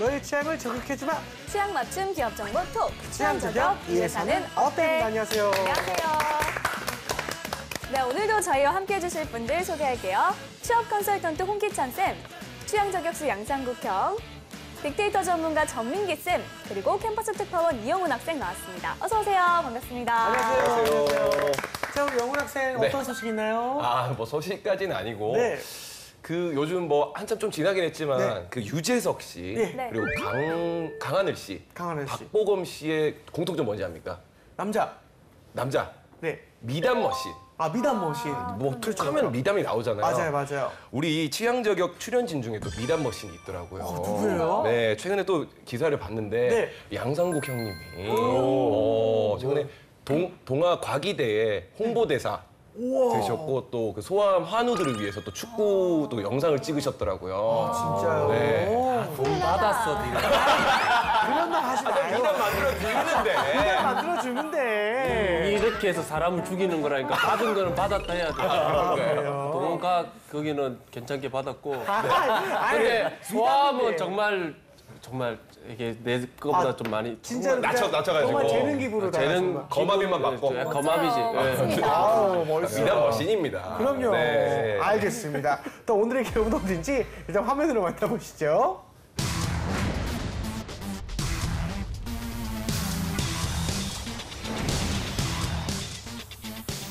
너의 취향을 저격해주마. 취향 맞춤 기업 정보 톡. 취향 저격 이 회사는 어때? 안녕하세요. 안녕하세요. 네, 오늘도 저희와 함께 해주실 분들 소개할게요. 취업 컨설턴트 홍기찬 쌤, 취향 저격수 양상국형, 빅데이터 전문가 전민기 쌤, 그리고 캠퍼스 특파원 이영훈 학생 나왔습니다. 어서 오세요. 반갑습니다. 안녕하세요. 자, 우리 영훈 학생 어떤 소식 있나요? 뭐 소식까지는 아니고 네. 그 요즘 뭐 한참 좀 지나긴 했지만 네. 그 유재석 씨 네. 그리고 강하늘 씨, 박보검 씨의 공통점 뭔지 압니까? 남자. 네. 미담 머신. 미담 머신. 뭐 툭하면 미담이 나오잖아요. 맞아요. 우리 취향 저격 출연진 중에 또 미담 머신이 있더라고요. 누구예요? 네, 최근에 또 기사를 봤는데 양상국 형님이 최근에 동아 과기대의 홍보대사 되셨고 또 그 소아암 환우들을 위해서 또 축구도 영상을 찍으셨더라고요. 진짜요? 네. 돈 받았어, 그런 말 하지 마요. 미담 만들어주는데. 만들어주는데. 이렇게 해서 사람을 죽이는 거라니까 받은 거는 받았다 해야 돼. 동가 거기는 괜찮게 받았고. 근데 소아암은 정말 이게 내 거보다 좀 많이 진짜로 낮춰가지고 정말 재능 기부로 쟤는 거마비만 받고. 거마비지. 멋있어요. 미담 머신입니다. 그럼요. 네. 알겠습니다. 또 오늘의 기업은 어딘지 일단 화면으로 만나보시죠.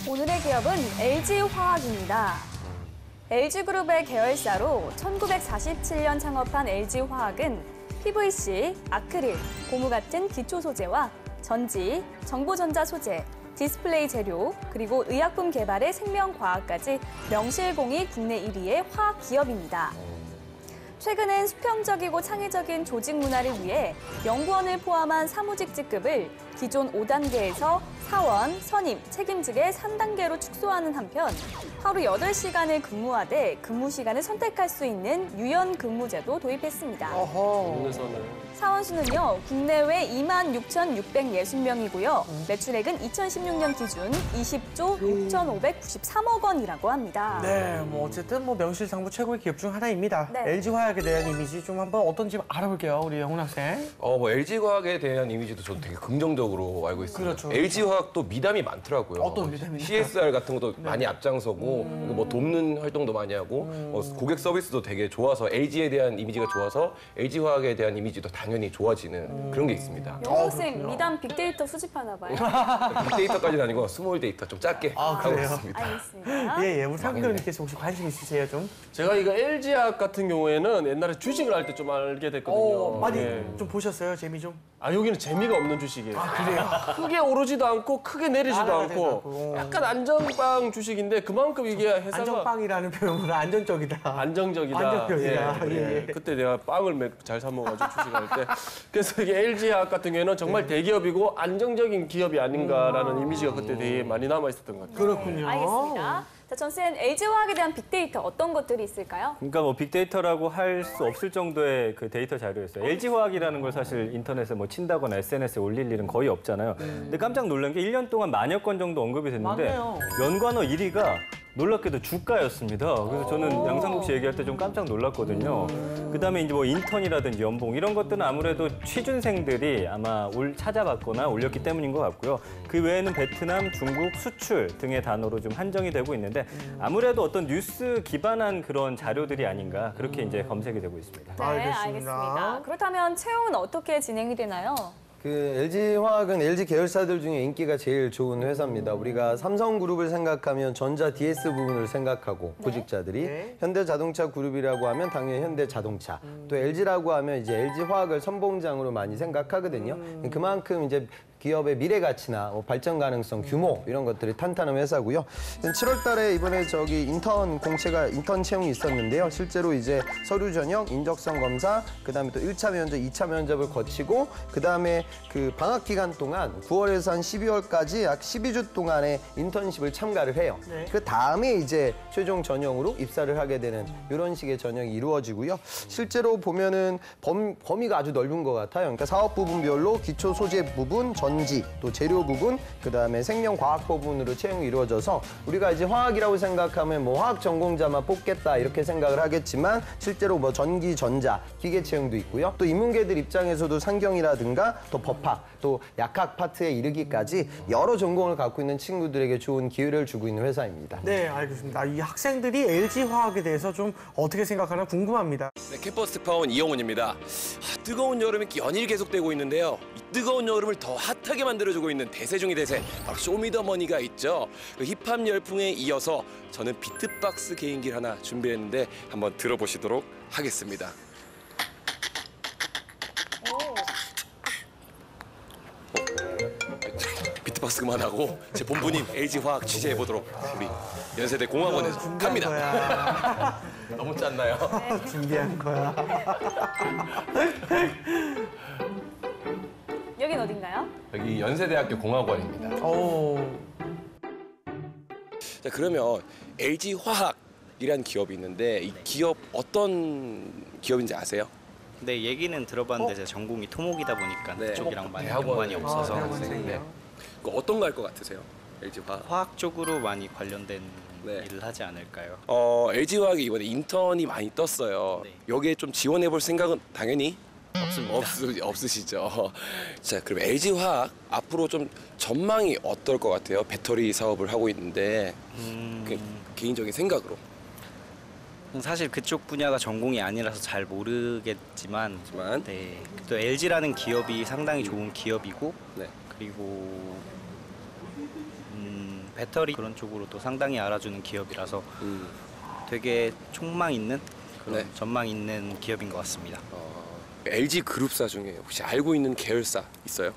오늘의 기업은 LG화학입니다. LG그룹의 계열사로 1947년 창업한 LG화학은 PVC, 아크릴, 고무 같은 기초 소재와 전지, 정보전자 소재, 디스플레이 재료, 그리고 의약품 개발의 생명과학까지 명실공히 국내 1위의 화학 기업입니다. 최근엔 수평적이고 창의적인 조직 문화를 위해 연구원을 포함한 사무직 직급을 기존 5단계에서 사원, 선임, 책임직의 3단계로 축소하는 한편 하루 8시간을 근무하되 근무 시간을 선택할 수 있는 유연 근무제도 도입했습니다. 사원 수는요, 국내외 26,660명이고요. 매출액은 2016년 기준 20조 6,593억 원이라고 합니다. 네, 뭐 어쨌든 뭐 명실상부 최고의 기업 중 하나입니다. 네. LG화학에 대한 이미지 좀 한번 어떤지 알아볼게요, 우리 영훈 학생. 뭐 LG화학에 대한 이미지도 저도 되게 긍정적으로 알고 있습니다. 그렇죠. LG화학도 미담이 많더라고요. 어떤 미담입니까? CSR 같은 것도 많이 앞장서고 뭐 돕는 활동도 많이 하고 고객 서비스도 되게 좋아서 LG에 대한 이미지가 좋아서 LG화학에 대한 이미지도 당연히 좋아지는 그런 게 있습니다. 영훈 학생 미담 빅데이터 수집하나 봐요. 빅데이터까지는 아니고 스몰 데이터 좀 짧게 하고 그래요? 있습니다. 알겠습니다. 예, 우리 상대님께서 혹시 관심 있으세요, 좀? 제가 이거 LG화학 같은 경우에는 옛날에 주식을 할 때 좀 알게 됐거든요. 많이 예. 좀 보셨어요, 재미 좀? 여기는 재미가 없는 주식이에요. 그래요? 크게 오르지도 않고 크게 내리지도 하락하지도 않고 않고. 약간 안정빵 주식인데 그만큼 이게 회사가 안정빵이라는 표현으로 안전적이다. 안정적이다. 안정적이다. 예. 그때 내가 빵을 잘 사 먹어가지고 주식할 때. 그래서 이게 LG화학 같은 경우에는 정말 대기업이고 안정적인 기업이 아닌가라는 이미지가 그때 되게 많이 남아 있었던 것 같아요. 그렇군요. 알겠습니다. 자, 전쌤 LG화학에 대한 빅데이터 어떤 것들이 있을까요? 그러니까 뭐 빅데이터라고 할 수 없을 정도의 그 데이터 자료였어요. LG화학이라는 걸 사실 인터넷에 뭐 친다거나 SNS에 올릴 일은 거의 없잖아요. 근데 깜짝 놀란 게 1년 동안 만여 건 정도 언급이 됐는데 맞네요. 연관어 1위가 놀랍게도 주가였습니다. 그래서 저는 양상국 씨 얘기할 때 좀 깜짝 놀랐거든요. 그다음에 이제 뭐 인턴이라든지 연봉 이런 것들은 아무래도 취준생들이 아마 찾아봤거나 올렸기 때문인 것 같고요. 그 외에는 베트남, 중국, 수출 등의 단어로 좀 한정이 되고 있는데 아무래도 어떤 뉴스 기반한 그런 자료들이 아닌가 그렇게 이제 검색이 되고 있습니다. 네, 알겠습니다. 알겠습니다. 그렇다면 채용은 어떻게 진행이 되나요? 그 LG화학은 LG 계열사들 중에 인기가 제일 좋은 회사입니다. 우리가 삼성그룹을 생각하면 전자 DS 부분을 생각하고 구직자들이 네. 현대자동차 그룹이라고 하면 당연히 현대자동차 또 LG라고 하면 이제 LG화학을 선봉장으로 많이 생각하거든요. 그만큼 이제 기업의 미래 가치나 발전 가능성, 규모 이런 것들이 탄탄한 회사고요. 7월 달에 이번에 인턴 채용이 있었는데요. 실제로 이제 서류 전형, 인적성 검사, 그다음에 또 1차 면접, 2차 면접을 거치고 그다음에 그 방학 기간 동안 9월에서 한 12월까지 약 12주 동안의 인턴십을 참가를 해요. 네. 그 다음에 이제 최종 전형으로 입사를 하게 되는 이런 식의 전형이 이루어지고요. 실제로 보면은 범위가 아주 넓은 것 같아요. 그러니까 사업 부분별로 기초 소재 부분, 전 전지, 또 재료 부분, 그다음에 생명과학 부분으로 채용이 이루어져서 우리가 이제 화학이라고 생각하면 뭐 화학 전공자만 뽑겠다 이렇게 생각을 하겠지만 실제로 뭐 전기, 전자, 기계 채용도 있고요. 또 인문계들 입장에서도 상경이라든가 또 법학, 또 약학 파트에 이르기까지 여러 전공을 갖고 있는 친구들에게 좋은 기회를 주고 있는 회사입니다. 네, 알겠습니다. 이 학생들이 LG화학에 대해서 좀 어떻게 생각하나 궁금합니다. 네, 캠퍼스 특파원 이영훈입니다. 뜨거운 여름이 연일 계속되고 있는데요. 이 뜨거운 여름을 더 핫하게 만들어주고 있는 대세 중의 대세, 바로 쇼미더머니가 있죠. 그 힙합 열풍에 이어서 저는 비트박스 개인기를 하나 준비했는데 한번 들어보시도록 하겠습니다. 비트박스 그만하고 제 본부님 LG화학 취재해보도록 우리 연세대 공학원에서 갑니다. 거야. 너무 짰나요? 준비한 거야. 여긴 어딘가요? 여기 연세대학교 공학원입니다. 오. 자, 그러면 LG화학이라는 기업이 있는데 이 기업 어떤 기업인지 아세요? 네, 얘기는 들어봤는데 제 전공이 토목이다 보니까 네. 그쪽이랑 많이 대학원. 연관이 없어서 대학원생인데 그 어떤 거 할 것 같으세요? LG화학? 화학 쪽으로 많이 관련된 네. 일을 하지 않을까요? LG화학이 이번에 인턴이 많이 떴어요. 네. 여기에 좀 지원해 볼 생각은 당연히 없습니다. 없으시죠. 자, 그럼 LG화학 앞으로 좀 전망이 어떨 것 같아요? 배터리 사업을 하고 있는데 그 개인적인 생각으로. 사실 그쪽 분야가 전공이 아니라서 잘 모르겠지만 하지만 네, 또 LG라는 기업이 상당히 좋은 기업이고 네. 그리고 배터리 그런 쪽으로 또 상당히 알아주는 기업이라서 되게 촉망 있는 그런 네. 전망 있는 기업인 것 같습니다. LG 그룹사 중에 혹시 알고 있는 계열사 있어요?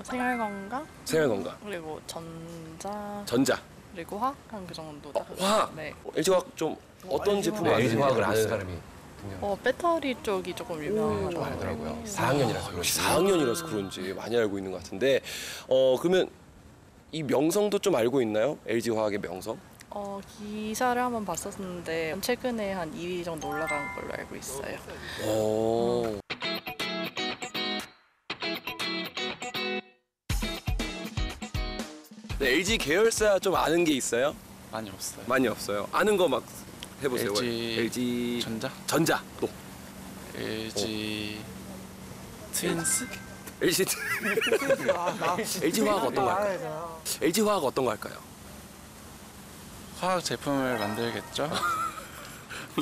생활건강 생활건강, 그리고 전자 전자, 그리고 화학 한 그 정도. 화학. 네. LG화학 좀 어떤 제품을 LG화학을 아는 사람이 배터리 쪽이 조금 유명하죠. 알더라고요. 4학년이라서 그렇지. 4학년이라서 그런지 많이 알고 있는 것 같은데 그러면 이 명성도 좀 알고 있나요? LG화학의 명성? 기사를 한번 봤었는데 최근에 한 2위 정도 올라간 걸로 알고 있어요. 오. 네, LG 계열사 좀 아는 게 있어요? 많이 없어요. 많이 없어요. 아는 거 막 해보세요. LG 전자? 전자 또 LG 트윈스? LG LG화학 어떤 거 할까요? 알아야죠. LG화학 어떤 거 할까요? 화학 제품을 만들겠죠?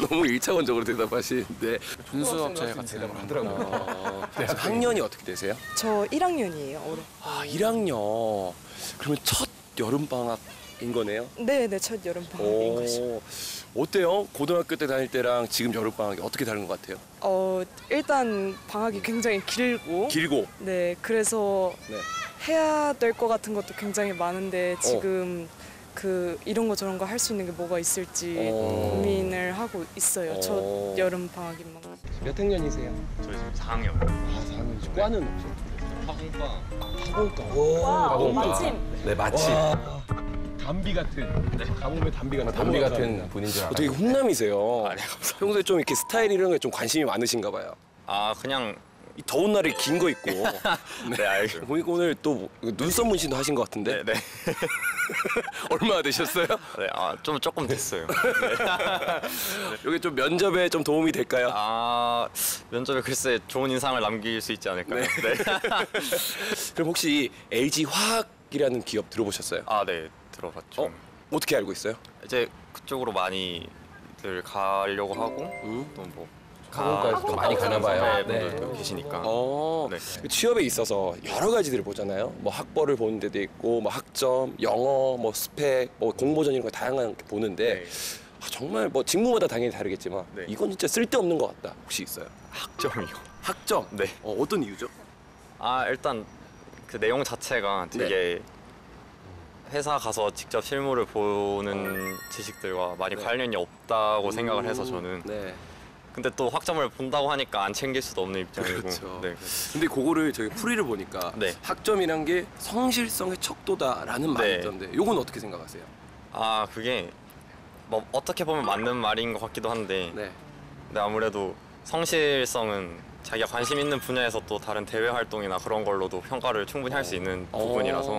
너무 일차원적으로 대답하시는데 분수업체 같은 거 하더라고요. 학년이 어떻게 되세요? 저 1학년이에요. 올해. 아, 1학년. 그러면 첫 여름 방학인 거네요? 네, 첫 여름 방학인 거죠. 어때요? 고등학교 때 다닐 때랑 지금 여름 방학이 어떻게 다른 것 같아요? 일단 방학이 굉장히 길고 길고. 네, 그래서 네. 해야 될 것 같은 것도 굉장히 많은데 지금 이런 거 저런 거 할 수 있는 게 뭐가 있을지 고민을 하고 있어요. 첫 여름 방학인 만큼. 몇 학년이세요? 저희 지금 4학년. 아, 4학년이죠. 과는 혹시? 화공과. 학원과. 와, 학원과. 마침. 네, 마침. 담비 같은. 네. 가뭄에 담비가 담비 같은 분인 줄 알아요. 되게 훈남이세요. 아, 네, 감사합니다. 평소에 좀 이렇게 스타일 이런 거에 좀 관심이 많으신가 봐요. 아, 그냥. 이 더운 날에 긴 거 입고. 네, 알죠. 보니까 오늘 또 눈썹 문신도 하신 것 같은데. 네, 네. 얼마나 되셨어요? 네, 조금 됐어요. 여기 좀 면접에 좀 도움이 될까요? 면접에 글쎄 좋은 인상을 남길 수 있지 않을까요? 네. 그럼 혹시 LG화학이라는 기업 들어보셨어요? 네, 들어봤죠. 어떻게 알고 있어요? 이제 그쪽으로 많이들 가려고 하고 또 뭐. 학원과에서도 많이 가나 봐요. 네, 분들도 계시니까. 네. 취업에 있어서 여러 가지들을 보잖아요. 뭐 학벌을 보는 데도 있고, 뭐 학점, 영어, 뭐 스펙, 뭐 공모전 이런 거 다양하게 보는데 정말 뭐 직무마다 당연히 다르겠지만 이건 진짜 쓸데없는 것 같다. 혹시 있어요? 학점이요. 학점? 네. 어떤 이유죠? 일단 그 내용 자체가 되게 회사 가서 직접 실무를 보는 지식들과 많이 관련이 없다고 생각을 해서 저는. 근데 또 학점을 본다고 하니까 안 챙길 수도 없는 입장이고. 그렇죠. 네. 근데 그거를 저희 풀이를 보니까 학점이란 게 성실성의 척도다라는 말이 있던데 이건 어떻게 생각하세요? 그게 뭐 어떻게 보면 맞는 말인 것 같기도 한데 근데 아무래도 성실성은 자기가 관심 있는 분야에서 또 다른 대외 활동이나 그런 걸로도 평가를 충분히 할 수 있는 부분이라서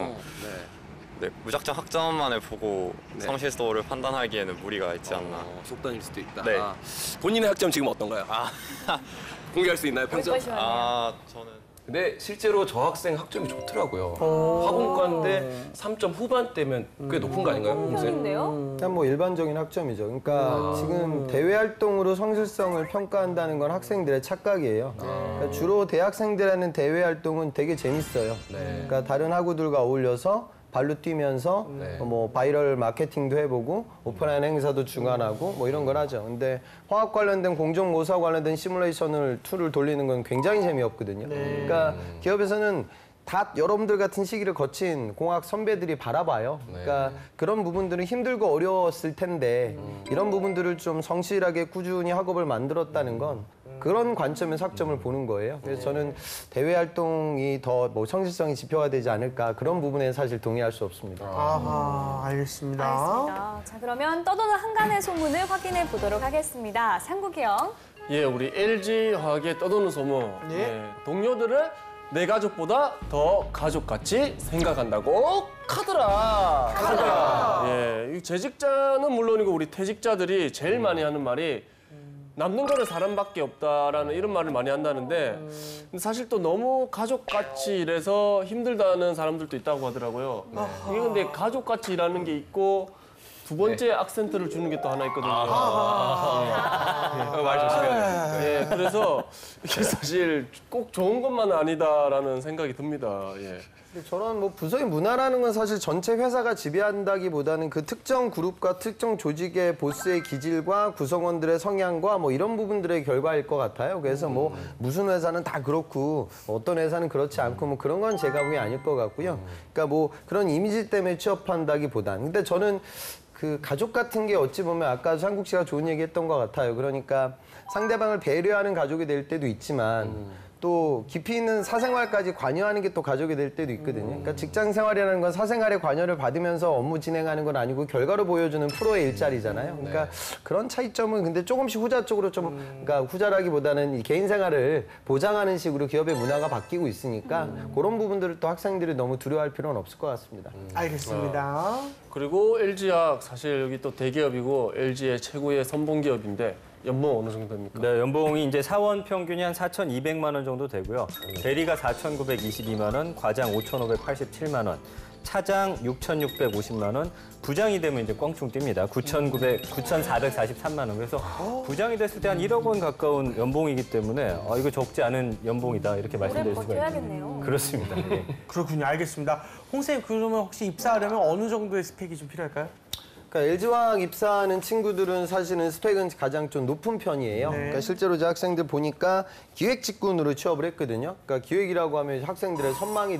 네, 무작정 학점만을 보고 성실도를 판단하기에는 무리가 있지 않나. 속단일 수도 있다. 네. 본인의 학점 지금 어떤가요? 공개할 수 있나요, 평점? 저는 근데 실제로 저 학생 학점이 좋더라고요. 학원과인데 3점 후반대면 꽤 높은 거 아닌가요, 동생? 인데요? 그냥 뭐 일반적인 학점이죠. 그러니까 지금 대외 활동으로 성실성을 평가한다는 건 학생들의 착각이에요. 그러니까 주로 대학생들하는 대외 활동은 되게 재밌어요. 그러니까 다른 학우들과 어울려서 발로 뛰면서 뭐 바이럴 마케팅도 해보고 오프라인 행사도 주관하고 뭐 이런 걸 하죠. 근데 화학 관련된 공정고사 관련된 시뮬레이션을 툴을 돌리는 건 굉장히 재미없거든요. 그러니까 기업에서는 다 여러분들 같은 시기를 거친 공학 선배들이 바라봐요. 그러니까 그런 부분들은 힘들고 어려웠을 텐데 이런 부분들을 좀 성실하게 꾸준히 학업을 만들었다는 건 그런 관점에서 학점을 보는 거예요. 그래서 저는 대외 활동이 더 뭐 성실성이 지표가 되지 않을까 그런 부분에 사실 동의할 수 없습니다. 아하, 알겠습니다. 알겠습니다. 자, 그러면 떠도는 한간의 소문을 확인해 보도록 하겠습니다. 상국이 형. 예, 우리 LG 화학의 떠도는 소문. 예, 동료들을 내 가족보다 더 가족같이 생각한다고 카더라. 예, 이 재직자는 물론이고 우리 퇴직자들이 제일 많이 하는 말이 남는 거는 사람밖에 없다라는 이런 말을 많이 한다는데 근데 사실 또 너무 가족같이 일해서 힘들다는 사람들도 있다고 하더라고요. 이게 근데 가족같이 일하는 게 있고 두 번째 악센트를 주는 게 또 하나 있거든요. 말 조심해야 돼요. 예, 그래서 이게 사실 꼭 좋은 것만은 아니다라는 생각이 듭니다. 예. 근데 저런 뭐 부서의 문화라는 건 사실 전체 회사가 지배한다기보다는 그 특정 그룹과 특정 조직의 보스의 기질과 구성원들의 성향과 뭐 이런 부분들의 결과일 것 같아요. 그래서 뭐 무슨 회사는 다 그렇고 어떤 회사는 그렇지 않고 뭐 그런 건 제가 보기 아닐 것 같고요. 그러니까 뭐 그런 이미지 때문에 취업한다기보다는 근데 저는 그 가족 같은 게 어찌 보면 아까 한국 씨가 좋은 얘기했던 것 같아요. 그러니까 상대방을 배려하는 가족이 될 때도 있지만 또 깊이 있는 사생활까지 관여하는 게 또 가족이 될 때도 있거든요. 그러니까 직장 생활이라는 건 사생활에 관여를 받으면서 업무 진행하는 건 아니고 결과로 보여주는 프로의 일자리잖아요. 그러니까 그런 차이점은 근데 조금씩 후자 쪽으로 좀 그러니까 후자라기보다는 이 개인 생활을 보장하는 식으로 기업의 문화가 바뀌고 있으니까 그런 부분들을 또 학생들이 너무 두려워할 필요는 없을 것 같습니다. 알겠습니다. 그리고 LG화학 사실 여기 또 대기업이고 LG의 최고의 선봉 기업인데 연봉 어느 정도 됩니까? 네, 연봉이 이제 사원 평균이 한 4,200만 원 정도 되고요. 대리가 4,922만 원, 과장 5,587만 원, 차장 6,650만 원, 부장이 되면 이제 꽝충 뜁니다. 9,443만 원. 그래서 부장이 됐을 때 한 1억 원 가까운 연봉이기 때문에 이거 적지 않은 연봉이다 이렇게 말씀드릴 수가 버텨야겠네요. 그렇습니다. 예. 그렇군요. 알겠습니다. 홍 쌤, 그러면 혹시 입사하려면 어느 정도의 스펙이 좀 필요할까요? 그러니까 LG화학 입사하는 친구들은 사실은 스펙은 가장 좀 높은 편이에요. 그러니까 실제로 제 학생들 보니까 기획 직군으로 취업을 했거든요. 그러니까 기획이라고 하면 학생들의 선망이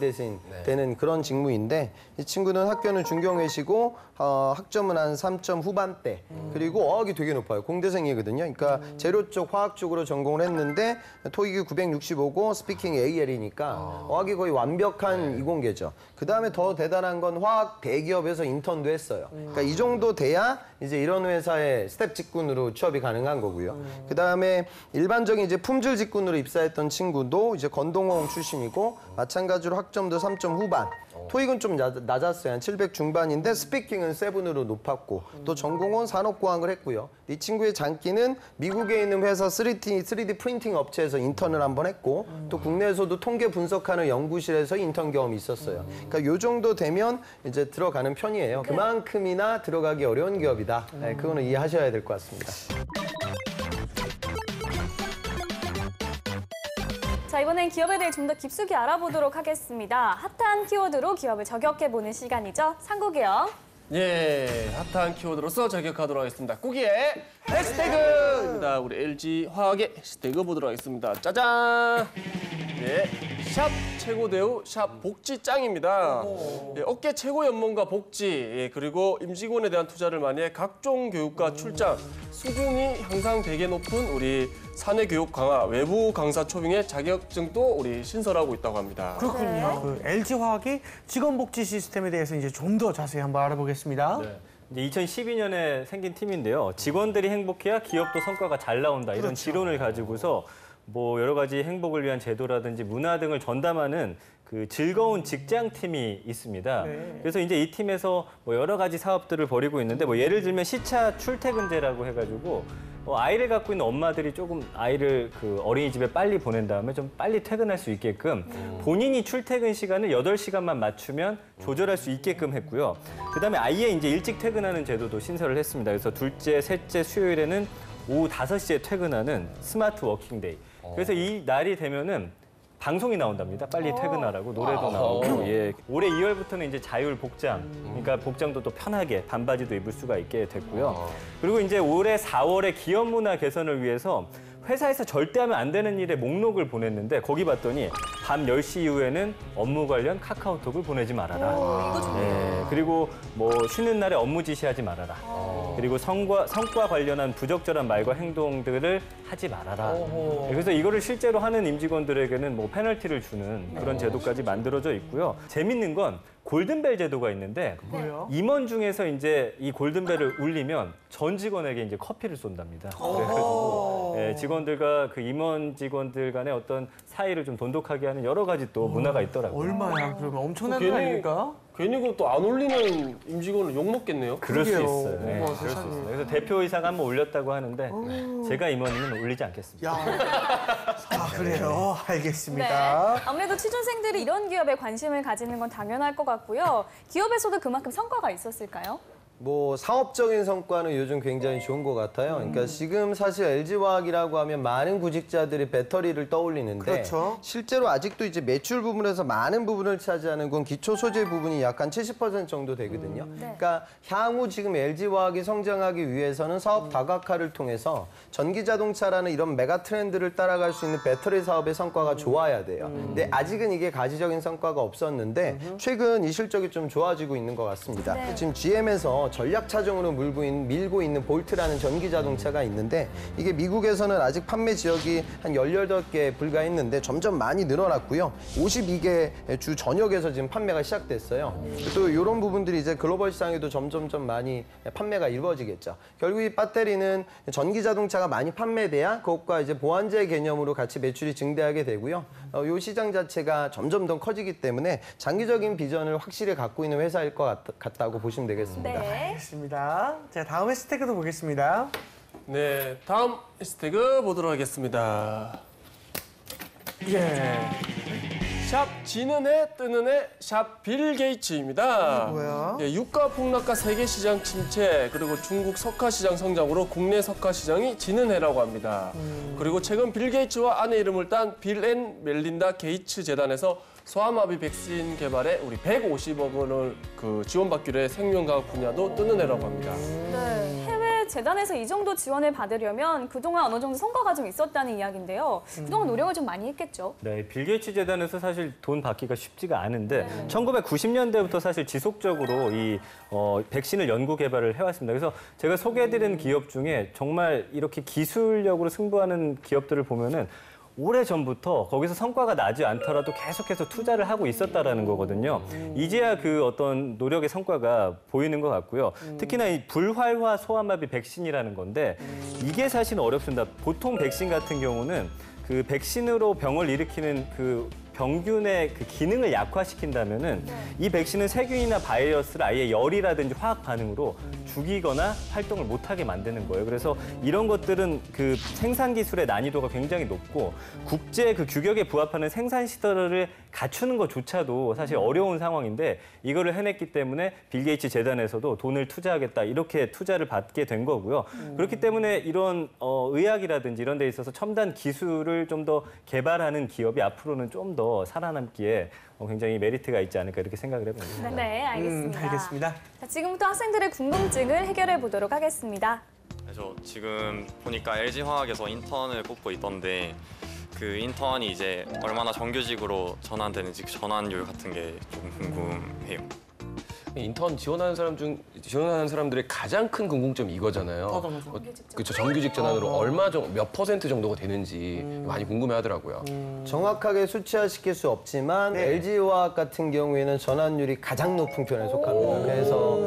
되는 그런 직무인데 이 친구는 학교는 중경외시고 학점은 한 3점 후반대 그리고 어학이 되게 높아요. 공대생이거든요. 그러니까 재료 쪽 화학 쪽으로 전공을 했는데 토익이 965고 스피킹 AL이니까 어학이 거의 완벽한 이공계죠. 그다음에 더 대단한 건 화학 대기업에서 인턴도 했어요. 그러니까 이 정도 돼야 이제 이런 회사의 스텝 직군으로 취업이 가능한 거고요. 그다음에 일반적인 이제 품질 직군으로 입사했던 친구도 이제 건동호응 출신이고 마찬가지로 학점도 3점 후반. 토익은 좀 낮았어요. 한 700 중반인데 스피킹은 7으로 높았고 또 전공은 산업공학을 했고요. 이 친구의 장기는 미국에 있는 회사 3D 프린팅 업체에서 인턴을 한번 했고 또 국내에서도 통계 분석하는 연구실에서 인턴 경험이 있었어요. 그러니까 요 정도 되면 이제 들어가는 편이에요. 그만큼이나 들어가기 어려운 기업이다. 네, 그거는 이해하셔야 될 것 같습니다. 자, 이번엔 기업에 대해 좀 더 깊숙이 알아보도록 하겠습니다. 핫한 키워드로 기업을 저격해보는 시간이죠. 상국이 형. 예, 핫한 키워드로서 저격하도록 하겠습니다. 꾸기의 해시태그입니다. 우리 LG 화학의 해시태그 보도록 하겠습니다. 짜잔! 예, 샵 최고대우 샵 복지짱입니다. 예, 업계 최고 연봉과 복지, 예, 그리고 임직원에 대한 투자를 많이 해 각종 교육과 출장, 수준이 향상 되게 높은 우리 사내 교육 강화, 외부 강사 초빙의 자격증도 우리 신설하고 있다고 합니다. 그렇군요. 그 LG화학이 직원복지 시스템에 대해서 이제 좀 더 자세히 한번 알아보겠습니다. 네. 이제 2012년에 생긴 팀인데요. 직원들이 행복해야 기업도 성과가 잘 나온다 이런 지론을 가지고서 뭐 여러 가지 행복을 위한 제도라든지 문화 등을 전담하는 그 즐거운 직장팀이 있습니다. 그래서 이제 이 팀에서 뭐 여러 가지 사업들을 벌이고 있는데 뭐 예를 들면 시차 출퇴근제라고 해가지고 아이를 갖고 있는 엄마들이 조금 아이를 그 어린이집에 빨리 보낸 다음에 좀 빨리 퇴근할 수 있게끔 본인이 출퇴근 시간을 8시간만 맞추면 조절할 수 있게끔 했고요. 그다음에 아예 이제 일찍 퇴근하는 제도도 신설을 했습니다. 그래서 둘째, 셋째 수요일에는 오후 5시에 퇴근하는 스마트 워킹데이. 그래서 이 날이 되면은 방송이 나온답니다. 빨리 퇴근하라고 노래도 나오고. 예. 올해 2월부터는 이제 자율 복장, 그러니까 복장도 또 편하게 반바지도 입을 수가 있게 됐고요. 그리고 이제 올해 4월에 기업 문화 개선을 위해서 회사에서 절대 하면 안 되는 일의 목록을 보냈는데 거기 봤더니 밤 10시 이후에는 업무 관련 카카오톡을 보내지 말아라. 예. 그리고 뭐 쉬는 날에 업무 지시하지 말아라. 그리고 성과 관련한 부적절한 말과 행동들을 하지 말아라. 그래서 이거를 실제로 하는 임직원들에게는 뭐 페널티를 주는 그런 제도까지 만들어져 있고요. 재밌는 건 골든벨 제도가 있는데 임원 중에서 이제 이 골든벨을 울리면 전 직원에게 이제 커피를 쏜답니다. 그래가지고 예, 직원들과 그 임원 직원들 간의 어떤 사이를 좀 돈독하게 하는 여러 가지 또 문화가 있더라고요. 얼마야? 그러면 엄청난 거 아닙니까? 괜히 그것도 안 올리는 임직원은 욕먹겠네요. 그럴 수 있어요. 네, 어머, 그럴 수 세상에. 있어요. 그래서 대표이사가 한번 올렸다고 하는데 제가 임원이면 올리지 않겠습니다. 야, 그래요. 알겠습니다. 네. 아무래도 취준생들이 이런 기업에 관심을 가지는 건 당연할 것 같고요. 기업에서도 그만큼 성과가 있었을까요? 뭐 사업적인 성과는 요즘 굉장히 좋은 것 같아요. 그러니까 지금 사실 LG화학이라고 하면 많은 구직자들이 배터리를 떠올리는데 그렇죠. 실제로 아직도 이제 매출 부분에서 많은 부분을 차지하는 건 기초 소재 부분이 약 한 70% 정도 되거든요. 그러니까 향후 지금 LG화학이 성장하기 위해서는 사업 다각화를 통해서 전기 자동차라는 이런 메가 트렌드를 따라갈 수 있는 배터리 사업의 성과가 좋아야 돼요. 근데 아직은 이게 가시적인 성과가 없었는데 최근 이 실적이 좀 좋아지고 있는 것 같습니다. 지금 GM에서 전략 차종으로 밀고 있는 볼트라는 전기 자동차가 있는데 이게 미국에서는 아직 판매 지역이 한 18개 불과했는데 점점 많이 늘어났고요. 52개 주 전역에서 지금 판매가 시작됐어요. 또 이런 부분들이 이제 글로벌 시장에도 점점점 많이 판매가 이루어지겠죠. 결국 이 배터리는 전기 자동차가 많이 판매돼야 그것과 이제 보완제 개념으로 같이 매출이 증대하게 되고요. 이 시장 자체가 점점 더 커지기 때문에 장기적인 비전을 확실히 갖고 있는 회사일 것 같다고 보시면 되겠습니다. 네. 알겠습니다. 자, 다음 해시태그도 보겠습니다. 네, 다음 해시태그 보도록 하겠습니다. 예. 샵 지는 해 뜨는 해 샵 빌 게이츠입니다. 뭐야? 예, 유가 폭락과 세계 시장 침체 그리고 중국 석화 시장 성장으로 국내 석화 시장이 지는 해라고 합니다. 그리고 최근 빌 게이츠와 아내 이름을 딴 빌 앤 멜린다 게이츠 재단에서 소아마비 백신 개발에 우리 150억 원을 그 지원받기로 해 생명과학 분야도 뜨는 해라고 합니다. 네, 해외 재단에서 이 정도 지원을 받으려면 그동안 어느 정도 성과가 좀 있었다는 이야기인데요. 그동안 노력을 좀 많이 했겠죠? 네, 빌 게이츠 재단에서 사실 돈 받기가 쉽지가 않은데 1990년대부터 사실 지속적으로 이 백신을 연구 개발을 해왔습니다. 그래서 제가 소개해드린 기업 중에 정말 이렇게 기술력으로 승부하는 기업들을 보면은 오래전부터 거기서 성과가 나지 않더라도 계속해서 투자를 하고 있었다라는 거거든요. 이제야 그 어떤 노력의 성과가 보이는 것 같고요. 특히나 이 불활화 소아마비 백신이라는 건데 이게 사실 어렵습니다. 보통 백신 같은 경우는 그 백신으로 병을 일으키는 그 병균의 그 기능을 약화시킨다면은 이 백신은 세균이나 바이러스를 아예 열이라든지 화학 반응으로 죽이거나 활동을 못하게 만드는 거예요. 그래서 이런 것들은 그 생산 기술의 난이도가 굉장히 높고 국제 그 규격에 부합하는 생산 시설을 갖추는 것조차도 사실 어려운 상황인데 이거를 해냈기 때문에 빌 게이츠 재단에서도 돈을 투자하겠다 이렇게 투자를 받게 된 거고요. 그렇기 때문에 이런 의학이라든지 이런 데 있어서 첨단 기술을 좀 더 개발하는 기업이 앞으로는 좀 더 살아남기에 굉장히 메리트가 있지 않을까 이렇게 생각을 해봅니다. 네, 알겠습니다. 알겠습니다. 자, 지금부터 학생들의 궁금증을 해결해 보도록 하겠습니다. 저 지금 보니까 LG화학에서 인턴을 뽑고 있던데 그 인턴이 이제 얼마나 정규직으로 전환되는지 그 전환율 같은 게 좀 궁금해요. 인턴 지원하는 사람들의 가장 큰 궁금점이 이거잖아요. 그렇죠. 정규직 전환으로 몇 % 정도가 되는지 많이 궁금해하더라고요. 정확하게 수치화시킬 수 없지만 LG화학 같은 경우에는 전환율이 가장 높은 편에 속합니다. 그래서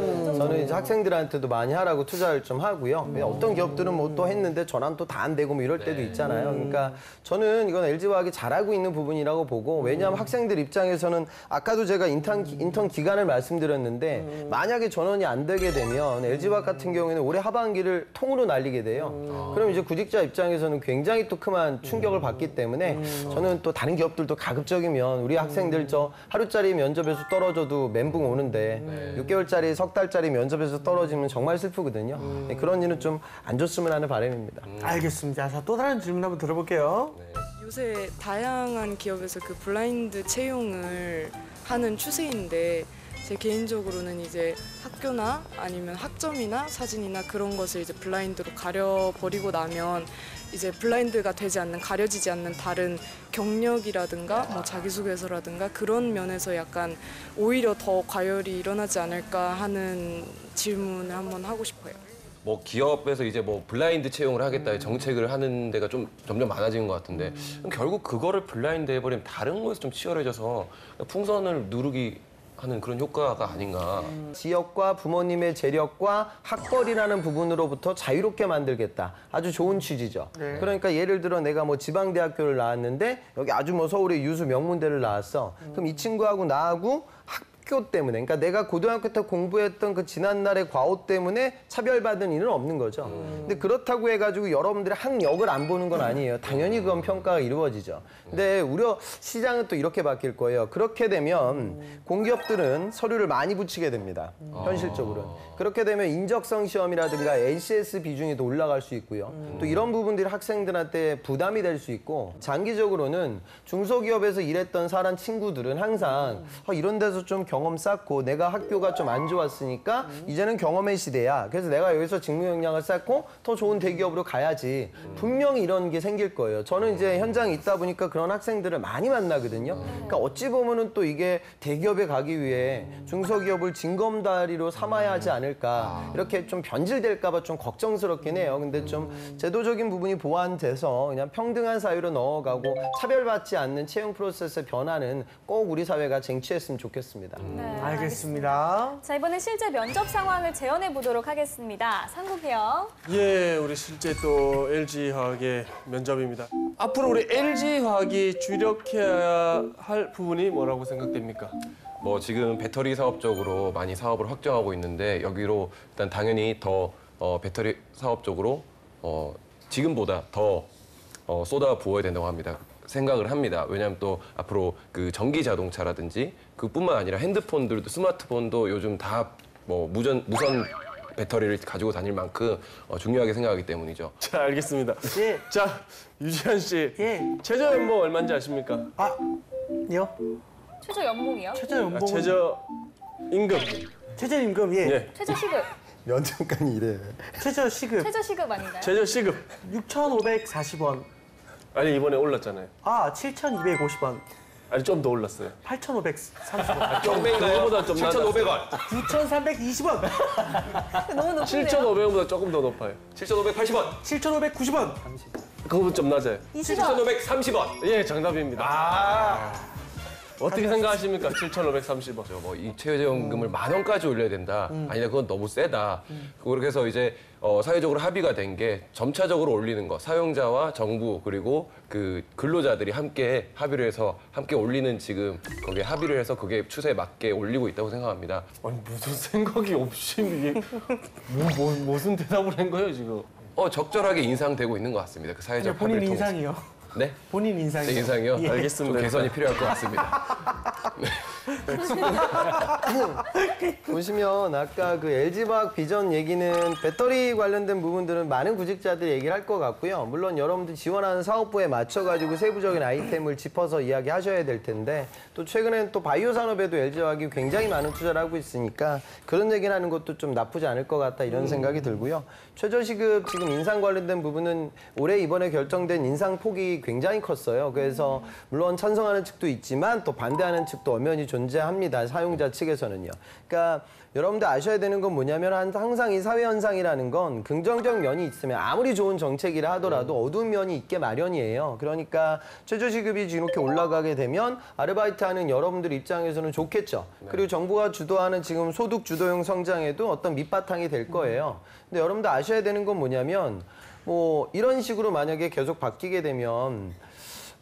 저는 이제 학생들한테도 많이 하라고 투자를 좀 하고요. 어떤 기업들은 뭐 또 했는데 전환 또 다 안 되고 뭐 이럴 때도 있잖아요. 그러니까 저는 이건 LG화학이 잘하고 있는 부분이라고 보고, 왜냐하면 학생들 입장에서는 아까도 제가 인턴 기간을 말씀드렸는데 만약에 전원이 안 되게 되면 LG화학 같은 경우에는 올해 하반기를 통으로 날리게 돼요. 그럼 이제 구직자 입장에서는 굉장히 또 큰 충격을 받기 때문에 저는 또 다른 기업들도 가급적이면 우리 학생들 저 하루짜리 면접에서 떨어져도 멘붕 오는데 6개월짜리 석 달짜리 면접에서 떨어지면 정말 슬프거든요. 그런 일은 좀 안 줬으면 하는 바람입니다. 알겠습니다. 자, 또 다른 질문 한번 들어볼게요. 요새 다양한 기업에서 그 블라인드 채용을 하는 추세인데 제 개인적으로는 이제 학교나 아니면 학점이나 사진이나 그런 것을 이제 블라인드로 가려버리고 나면 이제 블라인드가 되지 않는, 가려지지 않는 다른 경력이라든가 뭐 자기소개서라든가 그런 면에서 약간 오히려 더 과열이 일어나지 않을까 하는 질문을 한번 하고 싶어요. 뭐 기업에서 이제 뭐 블라인드 채용을 하겠다 정책을 하는 데가 좀 점점 많아지는 것 같은데 결국 그거를 블라인드 해버리면 다른 거에서 좀 치열해져서 풍선을 누르기 하는 그런 효과가 아닌가. 지역과 부모님의 재력과 학벌이라는 부분으로부터 자유롭게 만들겠다. 아주 좋은 취지죠. 그러니까 예를 들어 내가 뭐 지방대학교를 나왔는데 여기 아주 뭐 서울의 유수 명문대를 나왔어. 그럼 이 친구하고 나하고 학교 때문에, 그러니까 내가 고등학교 때 공부했던 그 지난날의 과오 때문에 차별받은 일은 없는 거죠. 근데 그렇다고 해가지고 여러분들이 학력을 안 보는 건 아니에요. 당연히 그건 평가가 이루어지죠. 근데 우려 시장은 또 이렇게 바뀔 거예요. 그렇게 되면 공기업들은 서류를 많이 붙이게 됩니다. 현실적으로는. 그렇게 되면 인적성 시험이라든가 NCS 비중이 더 올라갈 수 있고요. 또 이런 부분들이 학생들한테 부담이 될 수 있고, 장기적으로는 중소기업에서 일했던 사람 친구들은 항상 이런 데서 좀 경험 쌓고 내가 학교가 좀 안 좋았으니까 이제는 경험의 시대야. 그래서 내가 여기서 직무 역량을 쌓고 더 좋은 대기업으로 가야지. 분명히 이런 게 생길 거예요. 저는 이제 현장에 있다 보니까 그런 학생들을 많이 만나거든요. 그러니까 어찌 보면은 또 이게 대기업에 가기 위해 중소기업을 징검다리로 삼아야 하지 않을까. 이렇게 좀 변질될까 봐 좀 걱정스럽긴 해요. 근데 좀 제도적인 부분이 보완돼서 그냥 평등한 사회로 넣어가고 차별받지 않는 채용 프로세스의 변화는 꼭 우리 사회가 쟁취했으면 좋겠습니다. 네, 알겠습니다. 자, 이번엔 실제 면접 상황을 재현해 보도록 하겠습니다. 상국이 형. 예, 우리 실제 또 LG화학의 면접입니다. 앞으로 우리 LG화학이 주력해야 할 부분이 뭐라고 생각됩니까? 뭐 지금 배터리 사업 쪽으로 많이 사업을 확정하고 있는데 여기로 일단 당연히 더 배터리 사업 쪽으로 지금보다 더 쏟아 부어야 된다고 생각을 합니다. 왜냐하면 또 앞으로 그 전기 자동차라든지 그뿐만 아니라 핸드폰들도 스마트폰도 요즘 다 뭐 무선 배터리를 가지고 다닐 만큼 중요하게 생각하기 때문이죠. 자, 알겠습니다. 예. 자, 유지한 씨. 예. 최저 연봉 얼마인지 아십니까? 요? 최저 연봉이요? 최저 연봉은? 최저 임금. 최저 임금, 예. 예. 최저 시급. 면접관이 이래. 최저 시급. 최저 시급 아닌가요? 최저 시급. 6,540원. 아니, 이번에 올랐잖아요. 7,250원. 아니, 좀 더 올랐어요. 8,530원. 그거보다 좀 7,500원. 9,320원. 너무 높은데요? 7,500원보다 조금 더 높아요. 7,580원. 7,590원. 그거보다 좀 낮아요. 20원. 7,530원. 예, 정답입니다. 어떻게 생각하십니까? 7,530원. 뭐 이 최저임금을 10,000원까지 올려야 된다. 아니다, 그건 너무 세다. 그렇게 해서 이제 사회적으로 합의가 된 게 점차적으로 올리는 거. 사용자와 정부 그리고 그 근로자들이 함께 합의를 해서 함께 올리는 지금 거기에 합의를 해서 그게 추세에 맞게 올리고 있다고 생각합니다. 아니, 무슨 생각이 없이 이게 무슨 대답을 한 거예요, 지금? 적절하게 인상되고 있는 것 같습니다. 그 사회적 본인 합의를 통해서. 인상이요. 네? 본인 인상이요. 제 인상이요? 예. 알겠습니다. 좀 개선이 필요할 것 같습니다. 보시면 아까 그 LG화학 비전 얘기는 배터리 관련된 부분들은 많은 구직자들이 얘기를 할 것 같고요. 물론 여러분들 지원하는 사업부에 맞춰가지고 세부적인 아이템을 짚어서 이야기하셔야 될 텐데 또 최근엔 또 바이오 산업에도 LG화학이 굉장히 많은 투자를 하고 있으니까 그런 얘기를 하는 것도 좀 나쁘지 않을 것 같다 이런 생각이 들고요. 최저시급 지금 인상 관련된 부분은 올해 이번에 결정된 인상 폭이 굉장히 컸어요. 그래서 물론 찬성하는 측도 있지만 또 반대하는 측도 엄연히 존재합니다. 사용자 측에서는요. 그러니까 여러분들 아셔야 되는 건 뭐냐면 항상 이 사회 현상이라는 건 긍정적 면이 있으면 아무리 좋은 정책이라 하더라도 어두운 면이 있게 마련이에요. 그러니까 최저시급이 이렇게 올라가게 되면 아르바이트하는 여러분들 입장에서는 좋겠죠. 그리고 정부가 주도하는 지금 소득 주도형 성장에도 어떤 밑바탕이 될 거예요. 근데 여러분들 아셔야 되는 건 뭐냐면 뭐 이런 식으로 만약에 계속 바뀌게 되면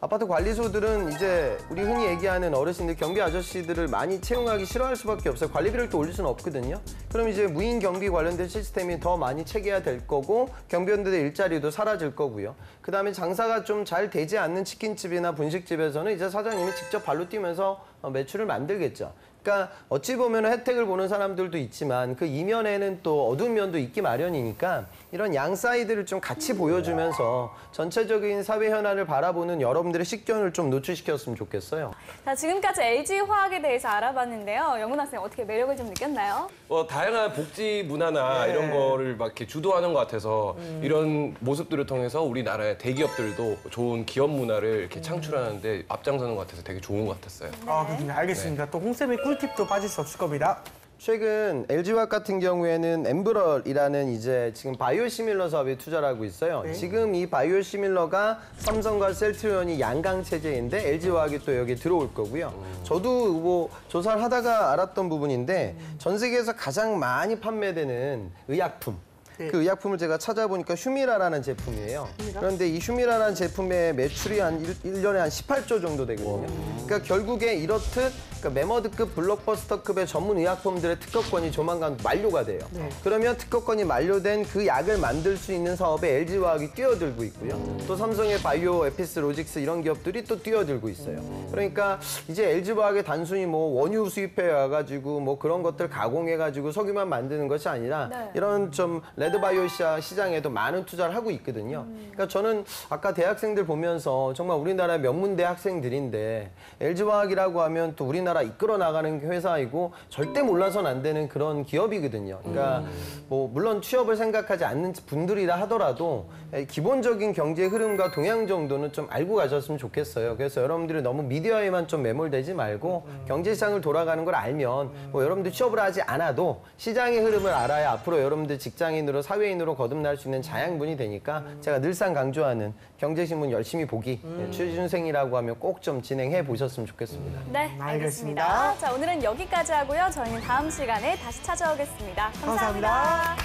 아파트 관리소들은 이제 우리 흔히 얘기하는 어르신들, 경비 아저씨들을 많이 채용하기 싫어할 수밖에 없어요. 관리비를 또 올릴 수는 없거든요. 그럼 이제 무인 경비 관련된 시스템이 더 많이 체계화될 거고 경비원들의 일자리도 사라질 거고요. 그다음에 장사가 좀 잘 되지 않는 치킨집이나 분식집에서는 이제 사장님이 직접 발로 뛰면서 매출을 만들겠죠. 그러니까 어찌 보면 혜택을 보는 사람들도 있지만 그 이면에는 또 어두운 면도 있기 마련이니까 이런 양 사이드를 좀 같이 보여주면서 전체적인 사회 현안을 바라보는 여러분들의 식견을 좀 노출시켰으면 좋겠어요. 자, 지금까지 LG화학에 대해서 알아봤는데요. 영훈 학생 어떻게 매력을 좀 느꼈나요? 다양한 복지 문화나 이런 거를 막 이렇게 주도하는 것 같아서 이런 모습들을 통해서 우리나라의 대기업들도 좋은 기업 문화를 이렇게 창출하는데 앞장서는 것 같아서 되게 좋은 것 같았어요. 아, 그렇군요. 알겠습니다. 또 홍쌤의 꿀팁도 빠질 수 없을 겁니다. 최근 LG화학 같은 경우에는 엠브럴이라는 이제 지금 바이오시밀러 사업에 투자를 하고 있어요. 지금 이 바이오시밀러가 삼성과 셀트리온이 양강 체제인데 LG화학이 또 여기 들어올 거고요. 저도 뭐 조사를 하다가 알았던 부분인데 전 세계에서 가장 많이 판매되는 의약품. 그 의약품을 제가 찾아보니까 휴미라라는 제품이에요. 그런데 이 휴미라라는 제품의 매출이 한 1년에 한 18조 정도 되거든요. 그러니까 결국에 이렇듯 그러니까 메머드급, 블록버스터급의 전문 의약품들의 특허권이 조만간 만료가 돼요. 그러면 특허권이 만료된 그 약을 만들 수 있는 사업에 LG화학이 뛰어들고 있고요. 또 삼성의 바이오, 에피스, 로직스 이런 기업들이 또 뛰어들고 있어요. 그러니까 이제 LG화학이 단순히 뭐 원유 수입해 와가지고 뭐 그런 것들 가공해가지고 석유만 만드는 것이 아니라 이런 좀 레드바이오 시장에도 많은 투자를 하고 있거든요. 그러니까 저는 아까 대학생들 보면서 정말 우리나라 명문대 학생들인데 LG화학이라고 하면 또 우리나라 이끌어 나가는 회사이고 절대 몰라서는 안 되는 그런 기업이거든요. 그러니까 뭐 물론 취업을 생각하지 않는 분들이라 하더라도 기본적인 경제 흐름과 동향 정도는 좀 알고 가셨으면 좋겠어요. 그래서 여러분들이 너무 미디어에만 좀 매몰되지 말고 경제 시장을 돌아가는 걸 알면 뭐 여러분들 취업을 하지 않아도 시장의 흐름을 알아야 앞으로 여러분들 직장인으로 사회인으로 거듭날 수 있는 자양분이 되니까 제가 늘상 강조하는 경제신문 열심히 보기 취준생이라고 하면 꼭 좀 진행해 보셨으면 좋겠습니다. 네, 알겠습니다. 자, 오늘은 여기까지 하고요. 저희는 다음 시간에 다시 찾아오겠습니다. 감사합니다.